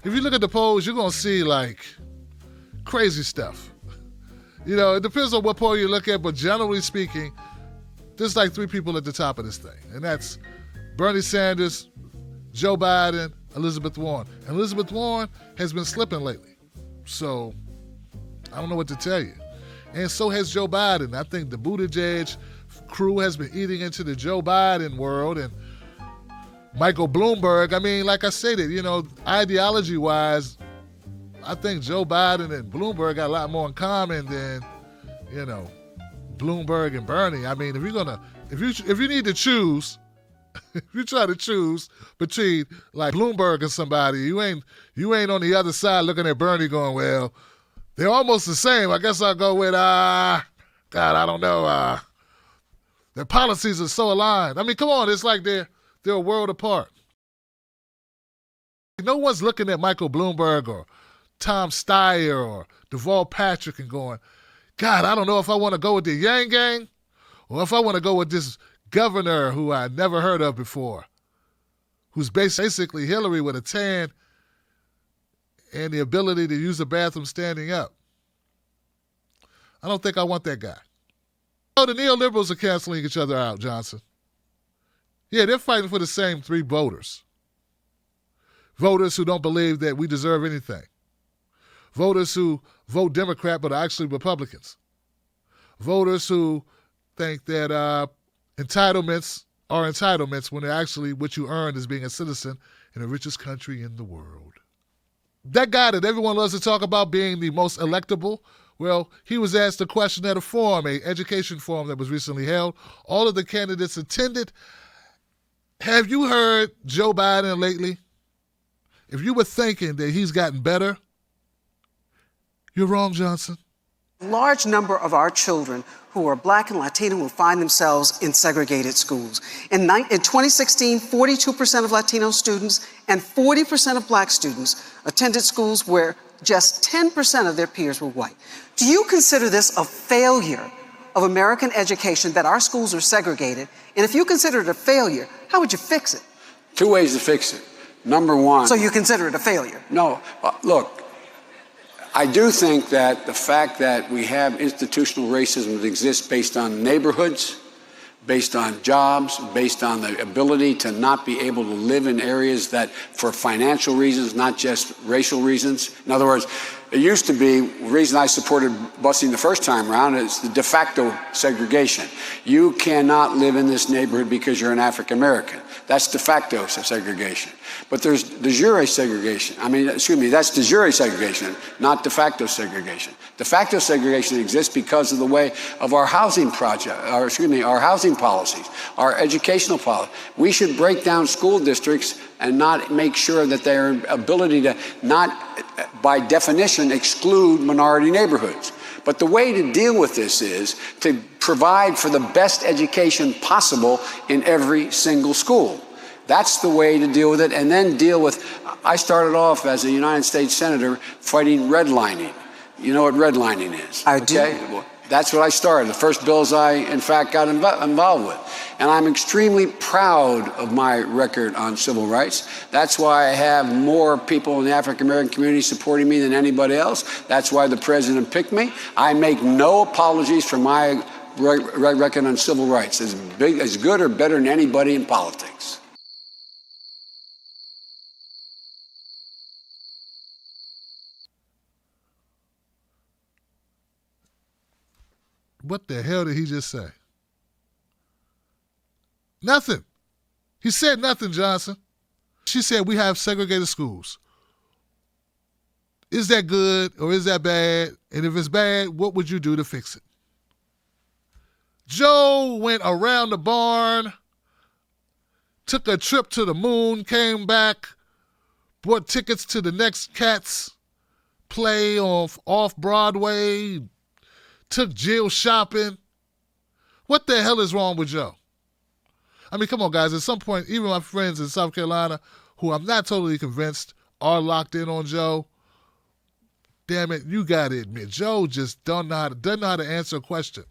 if you look at the polls, you're going to see like crazy stuff. You know, it depends on what poll you look at, but generally speaking, there's like three people at the top of this thing. And that's Bernie Sanders, Joe Biden, Elizabeth Warren. And Elizabeth Warren has been slipping lately. So I don't know what to tell you. And so has Joe Biden. I think the Buttigieg crew has been eating into the Joe Biden world. And Michael Bloomberg, I mean, like I said, you know, ideology-wise, I think Joe Biden and Bloomberg got a lot more in common than, you know, Bloomberg and Bernie. I mean, if you need to choose, if you try to choose between like Bloomberg and somebody, you ain't on the other side looking at Bernie going, well, they're almost the same. I guess I'll go with God, I don't know. Their policies are so aligned. I mean, come on, it's like they're a world apart. No one's looking at Michael Bloomberg or Tom Steyer or Deval Patrick and going, God, I don't know if I want to go with the Yang Gang or if I want to go with this governor who I never heard of before, who's basically Hillary with a tan and the ability to use the bathroom standing up. I don't think I want that guy. Oh, the neoliberals are canceling each other out, Johnson. Yeah, they're fighting for the same three voters. Voters who don't believe that we deserve anything. Voters who vote Democrat but are actually Republicans. Voters who think that entitlements are entitlements when they're actually what you earned as being a citizen in the richest country in the world. That guy that everyone loves to talk about being the most electable, well, he was asked a question at a forum, an education forum that was recently held. All of the candidates attended. Have you heard Joe Biden lately? If you were thinking that he's gotten better, you're wrong, Johnson. A large number of our children who are Black and Latino will find themselves in segregated schools. In 2016, 42% of Latino students and 40% of Black students attended schools where just 10% of their peers were white. Do you consider this a failure of American education that our schools are segregated? And if you consider it a failure, how would you fix it? Two ways to fix it. Number one. So you consider it a failure? No. Look, I do think that the fact that we have institutional racism that exists based on neighborhoods, based on jobs, based on the ability to not be able to live in areas that for financial reasons, not just racial reasons. In other words, it used to be, the reason I supported busing the first time around is the de facto segregation. You cannot live in this neighborhood because you're an African American. That's de facto segregation. But there's de jure segregation. That's de jure segregation, not de facto segregation. De facto segregation exists because of the way of our housing our housing policies, our educational policy. We should break down school districts and not make sure that their ability to not, by definition, exclude minority neighborhoods. But the way to deal with this is to provide for the best education possible in every single school. That's the way to deal with it, and then deal with, I started off as a United States Senator fighting redlining. You know what redlining is? I do. Well, that's what I started. The first bills I, in fact, got involved with. And I'm extremely proud of my record on civil rights. That's why I have more people in the African American community supporting me than anybody else. That's why the president picked me. I make no apologies for my record on civil rights. As good or better than anybody in politics. What the hell did he just say? Nothing. He said nothing, Johnson. She said we have segregated schools. Is that good or is that bad? And if it's bad, what would you do to fix it? Joe went around the barn, took a trip to the moon, came back, bought tickets to the next Cats play off Broadway, took Jill shopping. What the hell is wrong with Joe? I mean, come on, guys. At some point, even my friends in South Carolina, who I'm not totally convinced are locked in on Joe, damn it, you got to admit, Joe just doesn't know how to answer a question.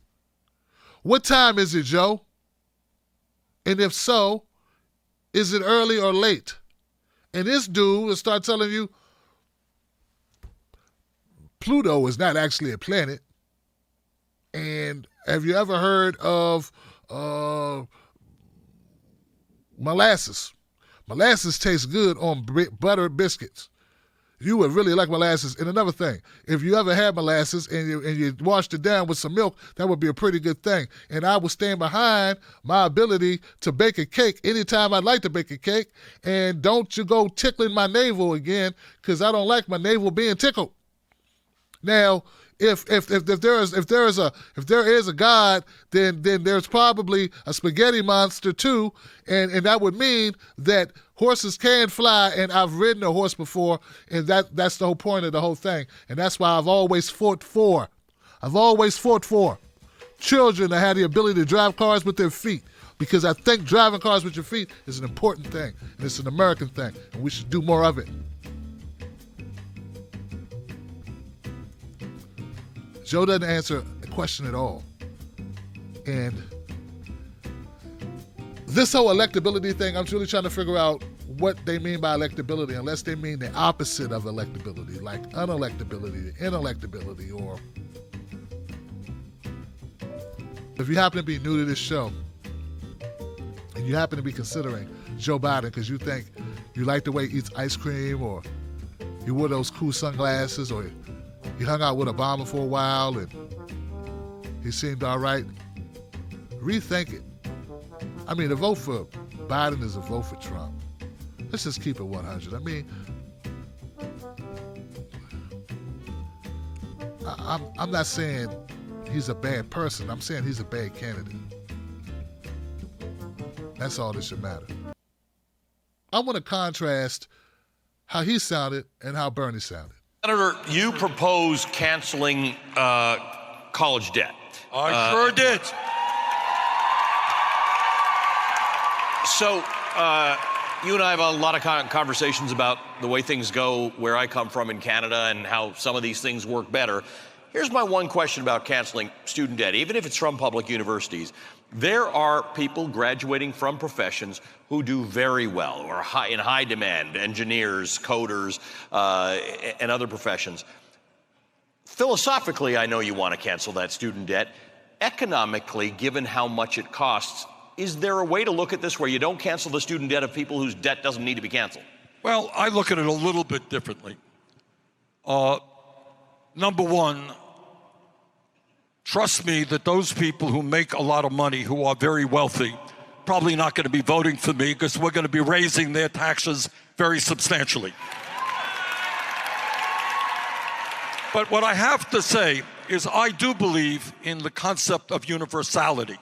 What time is it, Joe? And if so, is it early or late? And this dude will start telling you, Pluto is not actually a planet. And have you ever heard of molasses? Molasses tastes good on buttered biscuits. You would really like molasses. And another thing, if you ever had molasses and you washed it down with some milk, that would be a pretty good thing. And I would stand behind my ability to bake a cake anytime I'd like to bake a cake. And don't you go tickling my navel again, because I don't like my navel being tickled. Now, if there is a God, then there's probably a spaghetti monster too, and that would mean that horses can fly, and I've ridden a horse before, and that's the whole point of the whole thing, and that's why I've always fought for children that have the ability to drive cars with their feet, because I think driving cars with your feet is an important thing, and it's an American thing, and we should do more of it. Joe doesn't answer a question at all. And this whole electability thing, I'm really trying to figure out what they mean by electability, unless they mean the opposite of electability, like unelectability, inelectability, or if you happen to be new to this show and you happen to be considering Joe Biden because you think you like the way he eats ice cream, or you wore those cool sunglasses, or he hung out with Obama for a while and he seemed all right, rethink it. I mean, a vote for Biden is a vote for Trump. Let's just keep it 100. I mean, I'm not saying he's a bad person. I'm saying he's a bad candidate. That's all that should matter. I want to contrast how he sounded and how Bernie sounded. Senator, you proposed canceling college debt. I sure did. So you and I have a lot of conversations about the way things go where I come from in Canada and how some of these things work better. Here's my one question about canceling student debt. Even if it's from public universities, there are people graduating from professions who do very well or in high demand, engineers, coders, and other professions. Philosophically, I know you want to cancel that student debt. Economically, given how much it costs, is there a way to look at this where you don't cancel the student debt of people whose debt doesn't need to be canceled? Well, I look at it a little bit differently. Number one, trust me that those people who make a lot of money, who are very wealthy, probably not going to be voting for me because we're going to be raising their taxes very substantially. But what I have to say is I do believe in the concept of universality.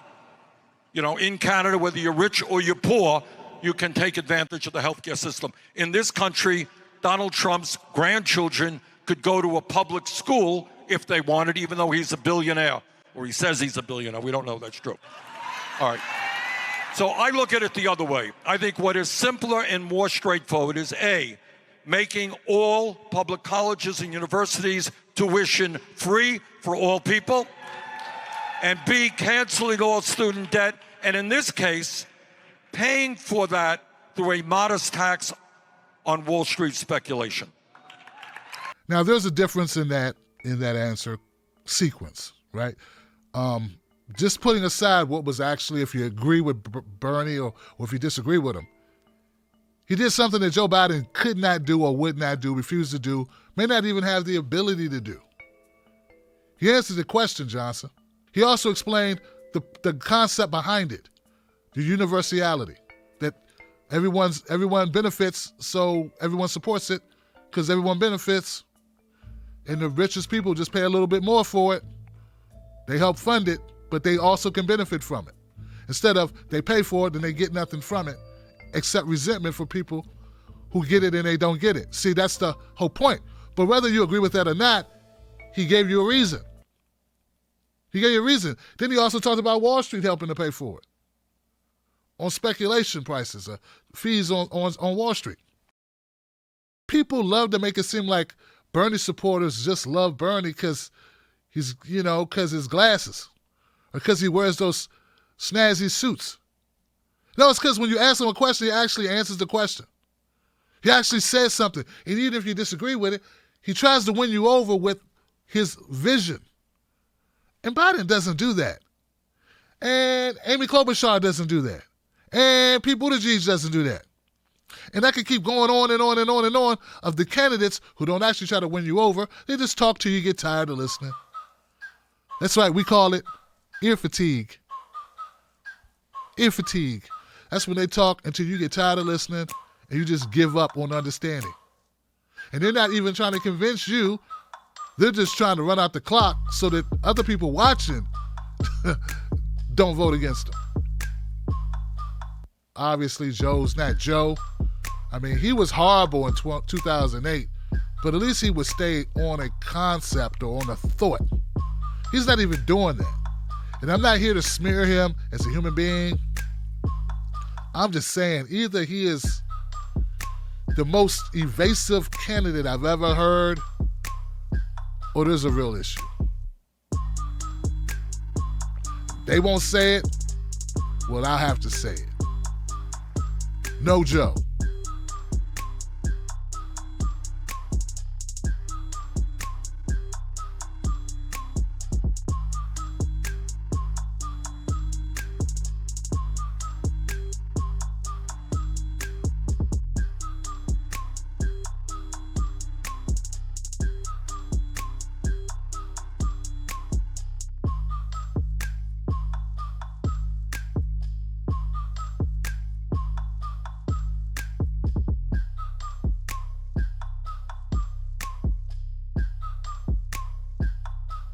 You know, in Canada, whether you're rich or you're poor, you can take advantage of the healthcare system. In this country, Donald Trump's grandchildren could go to a public school if they wanted, even though he's a billionaire, or he says he's a billionaire. We don't know if that's true. All right. So I look at it the other way. I think what is simpler and more straightforward is A, making all public colleges and universities tuition free for all people, and B, canceling all student debt, and in this case, paying for that through a modest tax on Wall Street speculation. Now, there's a difference in that answer sequence, right? Just putting aside what was actually, if you agree with Bernie or if you disagree with him, he did something that Joe Biden could not do or would not do, refused to do, may not even have the ability to do. He answered the question, Johnson. He also explained the concept behind it, the universality, that everyone benefits, so everyone supports it because everyone benefits, and the richest people just pay a little bit more for it. They help fund it, but they also can benefit from it. Instead of they pay for it and they get nothing from it, except resentment for people who get it and they don't get it. See, that's the whole point. But whether you agree with that or not, he gave you a reason. He gave you a reason. Then he also talked about Wall Street helping to pay for it. On speculation prices, fees on Wall Street. People love to make it seem like Bernie supporters just love Bernie because because his glasses, or because he wears those snazzy suits. No, it's because when you ask him a question, he actually answers the question. He actually says something. And even if you disagree with it, he tries to win you over with his vision. And Biden doesn't do that. And Amy Klobuchar doesn't do that. And Pete Buttigieg doesn't do that. And I could keep going on and on and on and on of the candidates who don't actually try to win you over. They just talk till you get tired of listening. That's right, we call it ear fatigue. Ear fatigue. That's when they talk until you get tired of listening and you just give up on understanding. And they're not even trying to convince you. They're just trying to run out the clock so that other people watching don't vote against them. Obviously, Joe's not Joe. I mean, he was horrible in 2008, but at least he would stay on a concept or on a thought. He's not even doing that. And I'm not here to smear him as a human being. I'm just saying, either he is the most evasive candidate I've ever heard, or there's a real issue. They won't say it, well, I'll have to say it. No Joe.